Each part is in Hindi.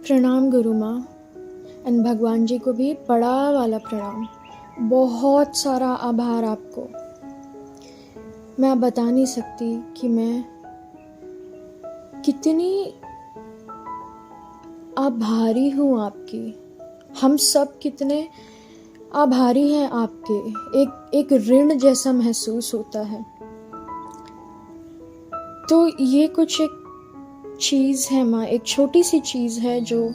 प्रणाम गुरु माँ एंड भगवान जी को भी बड़ा वाला प्रणाम। बहुत सारा आभार आपको। मैं अब बता नहीं सकती कि मैं कितनी आभारी हूँ आपकी। हम सब कितने आभारी हैं आपके। एक ऋण जैसा महसूस होता है। तो ये कुछ एक चीज़ है माँ, एक छोटी सी चीज़ है जो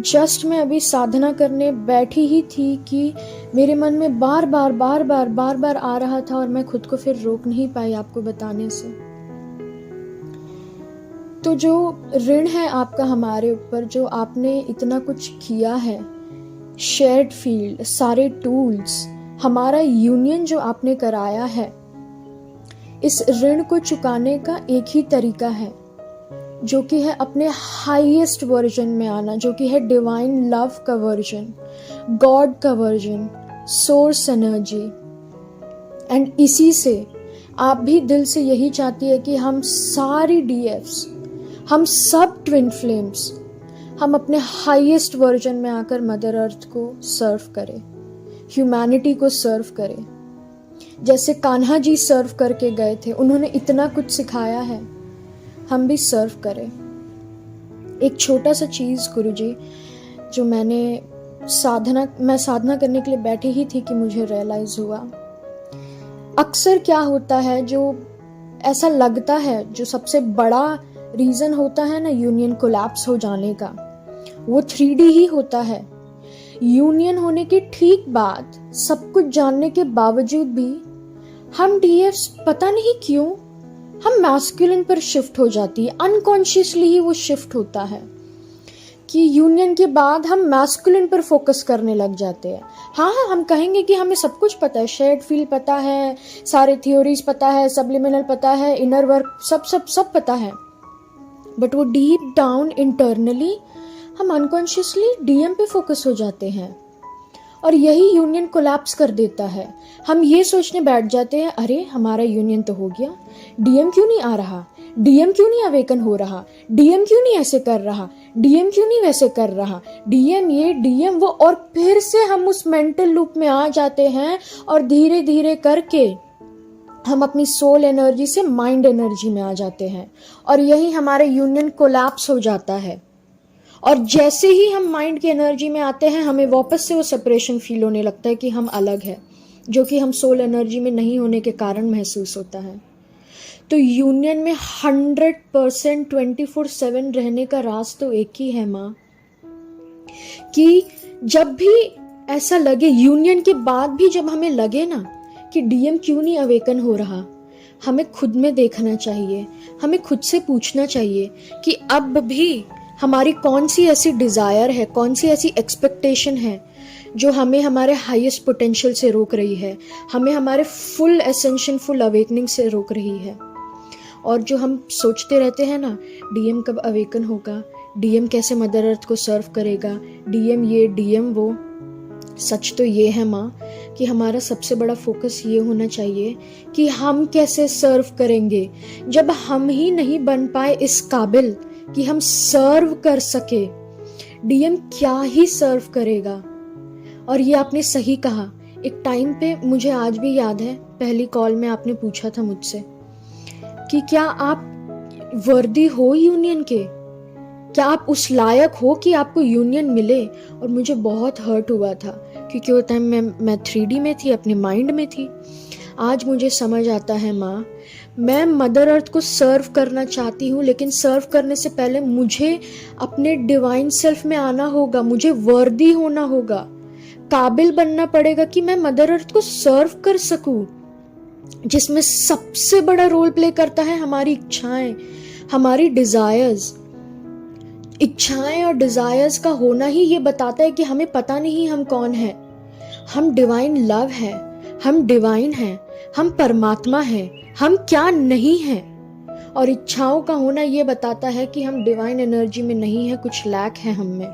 जस्ट मैं अभी साधना करने बैठी ही थी कि मेरे मन में बार बार आ रहा था और मैं खुद को फिर रोक नहीं पाई आपको बताने से। तो जो ऋण है आपका हमारे ऊपर, जो आपने इतना कुछ किया है, शेयर्ड फील्ड, सारे टूल्स, हमारा यूनियन जो आपने कराया है, इस ऋण को चुकाने का एक ही तरीका है, जो कि है अपने हाईएस्ट वर्जन में आना, जो कि है डिवाइन लव का वर्जन, गॉड का वर्जन, सोर्स एनर्जी। एंड इसी से आप भी दिल से यही चाहती है कि हम सारी डीएफ्स, हम सब ट्विन फ्लेम्स, हम अपने हाईएस्ट वर्जन में आकर मदर अर्थ को सर्व करें, ह्यूमैनिटी को सर्व करें। जैसे कान्हा जी सर्व करके गए थे, उन्होंने इतना कुछ सिखाया है, हम भी सर्व करें। एक छोटा सा चीज़ गुरुजी, जो मैं साधना करने के लिए बैठी ही थी कि मुझे रियलाइज हुआ। अक्सर क्या होता है, जो ऐसा लगता है, जो सबसे बड़ा रीज़न होता है ना यूनियन कोलैप्स हो जाने का, वो 3D ही होता है। यूनियन होने के ठीक बाद, सब कुछ जानने के बावजूद भी हम डीएफ्स पता नहीं क्यों हम मैस्कुलिन पर शिफ्ट हो जाती है। अनकॉन्शियसली ही वो शिफ्ट होता है कि यूनियन के बाद हम मैस्कुलिन पर फोकस करने लग जाते हैं। हाँ, हम कहेंगे कि हमें सब कुछ पता है, शेयर्ड फील्ड पता है, सारे थ्योरीज पता है, सब्लिमिनल पता है, इनर वर्क सब पता है, बट वो डीप डाउन इंटरनली हम अनकॉन्शियसली डीएम पे फोकस हो जाते हैं और यही यूनियन कोलैप्स कर देता है। हम ये सोचने बैठ जाते हैं, अरे हमारा यूनियन तो हो गया, डीएम क्यों नहीं आ रहा, डीएम क्यों नहीं अवेकन हो रहा, डीएम क्यों नहीं ऐसे कर रहा, डीएम क्यों नहीं वैसे कर रहा, डीएम ये डीएम वो, और फिर से हम उस मेंटल लूप में आ जाते हैं और धीरे धीरे करके हम अपनी सोल एनर्जी से माइंड एनर्जी में आ जाते हैं और यही हमारे यूनियन कोलैप्स हो जाता है। और जैसे ही हम माइंड की एनर्जी में आते हैं, हमें वापस से वो सेपरेशन फील होने लगता है कि हम अलग है, जो कि हम सोल एनर्जी में नहीं होने के कारण महसूस होता है। तो यूनियन में 100% 24/7 रहने का राज तो एक ही है माँ, कि जब भी ऐसा लगे, यूनियन के बाद भी जब हमें लगे ना कि डीएम क्यों नहीं अवेकन हो रहा, हमें खुद में देखना चाहिए, हमें खुद से पूछना चाहिए कि अब भी हमारी कौन सी ऐसी डिज़ायर है, कौन सी ऐसी एक्सपेक्टेशन है जो हमें हमारे हाईएस्ट पोटेंशियल से रोक रही है, हमें हमारे फुल एसेंशन, फुल अवेकनिंग से रोक रही है। और जो हम सोचते रहते हैं ना, डीएम कब अवेकन होगा, डीएम कैसे मदर अर्थ को सर्व करेगा, डीएम ये डीएम वो। सच तो ये है माँ कि हमारा सबसे बड़ा फोकस ये होना चाहिए कि हम कैसे सर्व करेंगे। जब हम ही नहीं बन पाए इस काबिल कि हम सर्व कर सके, डीएम क्या ही सर्व करेगा। और ये आपने सही कहा। एक टाइम पे, मुझे आज भी याद है, पहली कॉल में आपने पूछा था मुझसे कि क्या आप वर्दी हो यूनियन के, क्या आप उस लायक हो कि आपको यूनियन मिले। और मुझे बहुत हर्ट हुआ था, क्योंकि वो टाइम मैं 3D में थी, अपने माइंड में थी। आज मुझे समझ आता है माँ, मैं मदर अर्थ को सर्व करना चाहती हूँ, लेकिन सर्व करने से पहले मुझे अपने डिवाइन सेल्फ में आना होगा, मुझे वर्दी होना होगा, काबिल बनना पड़ेगा कि मैं मदर अर्थ को सर्व कर सकूं, जिसमें सबसे बड़ा रोल प्ले करता है हमारी इच्छाएं, हमारी डिजायर्स। इच्छाएं और डिजायर्स का होना ही ये बताता है कि हमें पता नहीं हम कौन है। हम डिवाइन लव है, हम डिवाइन हैं, हम परमात्मा हैं, हम क्या नहीं हैं। और इच्छाओं का होना ये बताता है कि हम डिवाइन एनर्जी में नहीं है, कुछ लैक है हम में।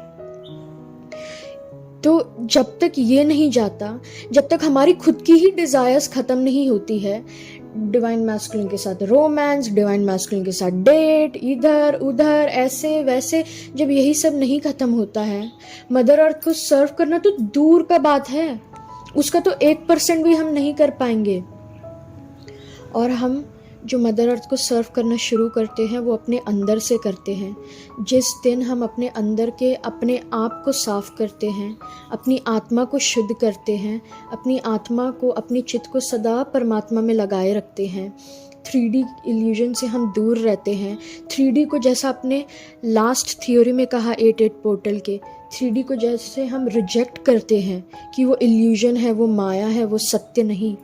तो जब तक ये नहीं जाता, जब तक हमारी खुद की ही डिजायर्स खत्म नहीं होती है, डिवाइन मैस्कुलिन के साथ रोमांस, डिवाइन मैस्कुलिन के साथ डेट, इधर उधर ऐसे वैसे। जब यही सब नहीं खत्म होता है, मदर अर्थ को सर्व करना तो दूर का बात है, उसका तो 1% भी हम नहीं कर पाएंगे। और हम जो मदर अर्थ को सर्व करना शुरू करते हैं वो अपने अंदर से करते हैं। जिस दिन हम अपने अंदर के अपने आप को साफ करते हैं, अपनी आत्मा को शुद्ध करते हैं, अपनी आत्मा को, अपनी चित्त को सदा परमात्मा में लगाए रखते हैं, 3D इल्यूजन से हम दूर रहते हैं। 3D को जैसा अपने लास्ट थ्योरी में कहा 8 पोर्टल के, 3D को जैसे हम रिजेक्ट करते हैं कि वो इल्यूजन है, वो माया है, वो सत्य नहीं,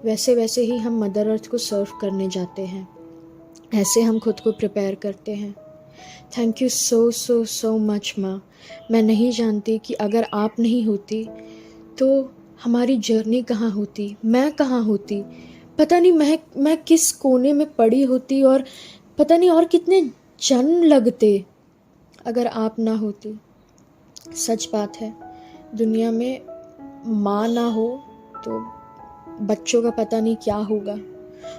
वैसे वैसे ही हम मदर अर्थ को सर्व करने जाते हैं। ऐसे हम खुद को प्रिपेयर करते हैं। Thank you so so so much माँ। मैं नहीं जानती कि अगर आप नहीं होती तो हमारी जर्नी कहाँ होती, मैं कहाँ होती, पता नहीं मैं किस कोने में पड़ी होती, और पता नहीं और कितने जन्म लगते अगर आप ना होती। सच बात है, दुनिया में माँ ना हो तो बच्चों का पता नहीं क्या होगा।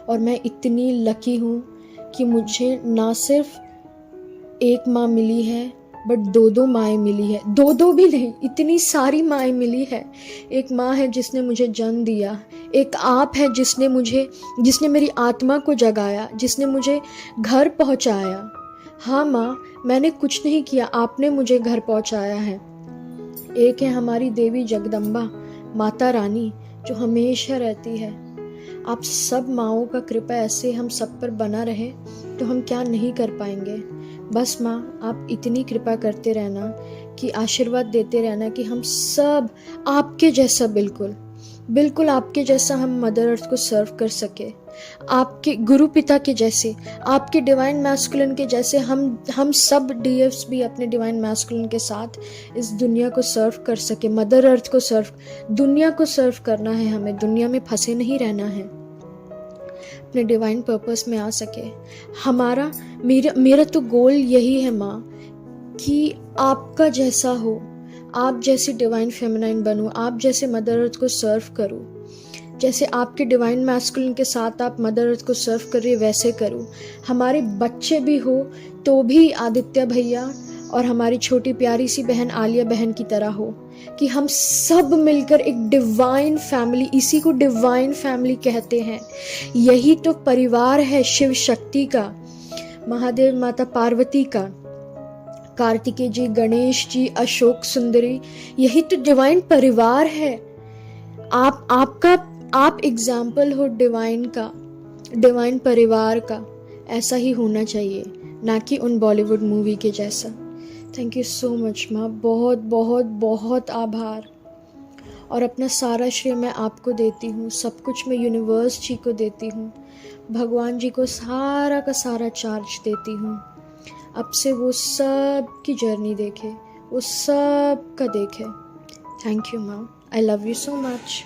और मैं इतनी लकी हूँ कि मुझे ना सिर्फ एक माँ मिली है बट 2 माएँ मिली है। 2 भी नहीं, इतनी सारी माएँ मिली है। एक माँ है जिसने मुझे जन्म दिया, एक आप है जिसने मेरी आत्मा को जगाया, जिसने मुझे घर पहुँचाया। हाँ माँ, मैंने कुछ नहीं किया, आपने मुझे घर पहुँचाया है। एक है हमारी देवी जगदम्बा, माता रानी, जो हमेशा रहती है। आप सब माँओं का कृपा ऐसे हम सब पर बना रहे तो हम क्या नहीं कर पाएंगे। बस माँ, आप इतनी कृपा करते रहना, कि आशीर्वाद देते रहना कि हम सब आपके जैसा, बिल्कुल आपके जैसा हम मदर अर्थ को सर्व कर सके, आपके गुरु पिता के जैसे, आपके डिवाइन मैस्कुलिन के जैसे हम सब डीएफ्स भी अपने डिवाइन मैस्कुलिन के साथ इस दुनिया को सर्व कर सके। मदर अर्थ को दुनिया को सर्व करना है हमें, दुनिया में फंसे नहीं रहना है, अपने डिवाइन पर्पस में आ सके। मेरा तो गोल यही है माँ, कि आपका जैसा हो, आप जैसी डिवाइन फेमिनाइन बनूं, आप जैसे मदर अर्थ को सर्व करूं, जैसे आपके डिवाइन मैस्कुलिन के साथ आप मदर अर्थ को सर्व कर रही है वैसे करूं। हमारे बच्चे भी हो तो भी आदित्य भैया और हमारी छोटी प्यारी सी बहन आलिया बहन की तरह हो, कि हम सब मिलकर एक डिवाइन फैमिली, इसी को डिवाइन फैमिली कहते हैं। यही तो परिवार है शिव शक्ति का, महादेव माता पार्वती का, कार्तिकेय जी, गणेश जी, अशोक सुंदरी, यही तो डिवाइन परिवार है। आप एग्जाम्पल हो डिवाइन का, डिवाइन परिवार का। ऐसा ही होना चाहिए, ना कि उन बॉलीवुड मूवी के जैसा। थैंक यू सो मच माँ, बहुत बहुत बहुत आभार। और अपना सारा श्रेय मैं आपको देती हूँ, सब कुछ मैं यूनिवर्स जी को देती हूँ, भगवान जी को सारा का सारा चार्ज देती हूँ। अब से वो सब की जर्नी देखे, वो सब का देखे। थैंक यू माँ, I love you so much.